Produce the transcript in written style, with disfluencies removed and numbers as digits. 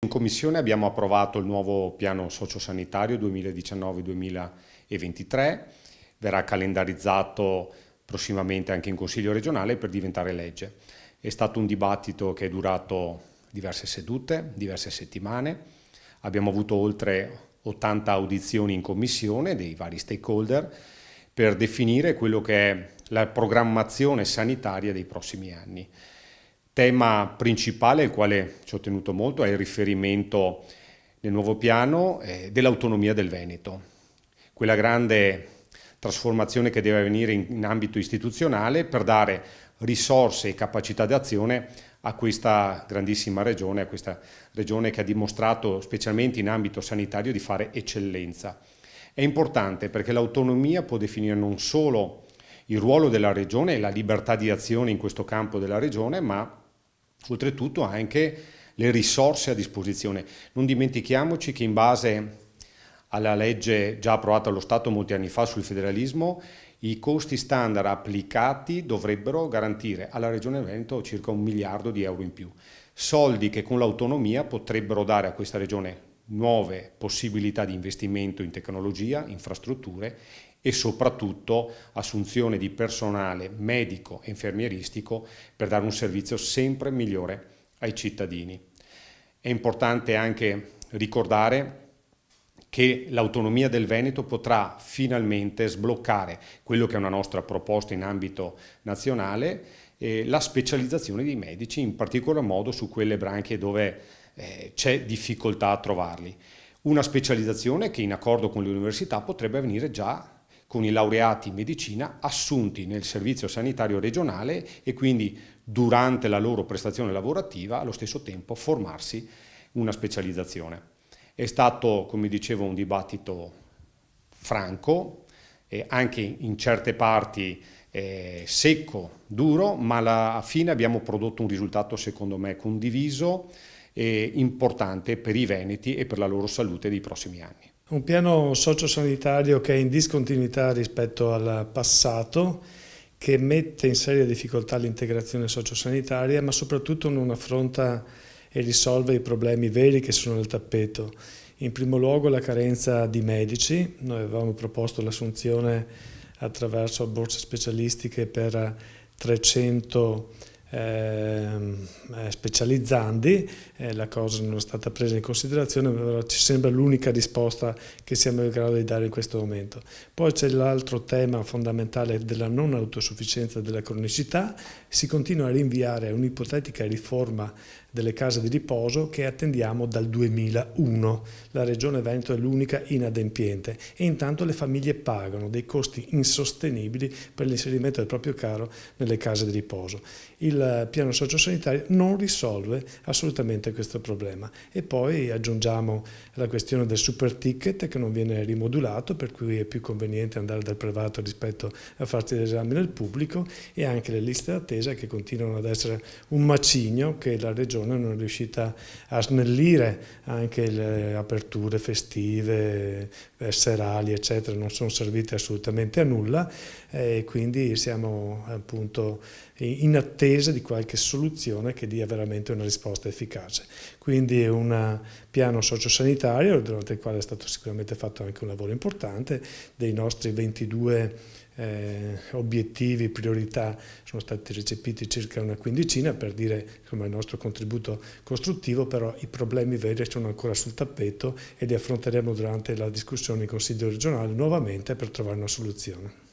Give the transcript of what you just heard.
In Commissione abbiamo approvato il nuovo piano sociosanitario 2019-2023, verrà calendarizzato prossimamente anche in Consiglio regionale per diventare legge. È stato un dibattito che è durato diverse sedute, diverse settimane, abbiamo avuto oltre 80 audizioni in Commissione dei vari stakeholder per definire quello che è la programmazione sanitaria dei prossimi anni. Tema principale, al quale ci ho tenuto molto, è il riferimento nel nuovo piano dell'autonomia del Veneto. Quella grande trasformazione che deve avvenire in ambito istituzionale per dare risorse e capacità d'azione a questa grandissima regione, a questa regione che ha dimostrato, specialmente in ambito sanitario, di fare eccellenza. È importante perché l'autonomia può definire non solo il ruolo della regione e la libertà di azione in questo campo della regione, ma oltretutto anche le risorse a disposizione. Non dimentichiamoci che in base alla legge già approvata allo Stato molti anni fa sul federalismo, i costi standard applicati dovrebbero garantire alla Regione Veneto circa 1 miliardo di euro in più. Soldi che con l'autonomia potrebbero dare a questa regione nuove possibilità di investimento in tecnologia, infrastrutture e soprattutto assunzione di personale medico e infermieristico per dare un servizio sempre migliore ai cittadini. È importante anche ricordare che l'autonomia del Veneto potrà finalmente sbloccare quello che è una nostra proposta in ambito nazionale, la specializzazione dei medici, in particolar modo su quelle branche dove c'è difficoltà a trovarli. Una specializzazione che in accordo con le università potrebbe avvenire già con i laureati in medicina assunti nel servizio sanitario regionale e quindi durante la loro prestazione lavorativa allo stesso tempo formarsi una specializzazione. È stato, come dicevo, un dibattito franco, anche in certe parti secco, duro, ma alla fine abbiamo prodotto un risultato secondo me condiviso e importante per i veneti e per la loro salute dei prossimi anni. Un piano sociosanitario che è in discontinuità rispetto al passato, che mette in seria difficoltà l'integrazione sociosanitaria, ma soprattutto non affronta e risolve i problemi veri che sono nel tappeto. In primo luogo la carenza di medici. Noi avevamo proposto l'assunzione attraverso borse specialistiche per 300 specializzandi, la cosa non è stata presa in considerazione, però ci sembra l'unica risposta che siamo in grado di dare in questo momento. Poi c'è l'altro tema fondamentale della non autosufficienza della cronicità. Si continua a rinviare a un'ipotetica riforma delle case di riposo che attendiamo dal 2001. La Regione Veneto è l'unica inadempiente e intanto le famiglie pagano dei costi insostenibili per l'inserimento del proprio caro nelle case di riposo. Il piano sociosanitario non risolve assolutamente questo problema. E poi aggiungiamo la questione del super ticket che non viene rimodulato, per cui è più conveniente andare dal privato rispetto a farsi l'esame nel pubblico, e anche le liste d'attesa che continuano ad essere un macigno che la Regione non è riuscita a snellire. Anche le aperture festive, serali eccetera non sono servite assolutamente a nulla, e quindi siamo appunto in attesa di qualche soluzione che dia veramente una risposta efficace. Quindi un piano sociosanitario durante il quale è stato sicuramente fatto anche un lavoro importante. Dei nostri 22 obiettivi, priorità, sono stati recepiti circa una quindicina per dire insomma, il nostro contributo costruttivo, però i problemi veri sono ancora sul tappeto e li affronteremo durante la discussione in Consiglio regionale nuovamente per trovare una soluzione.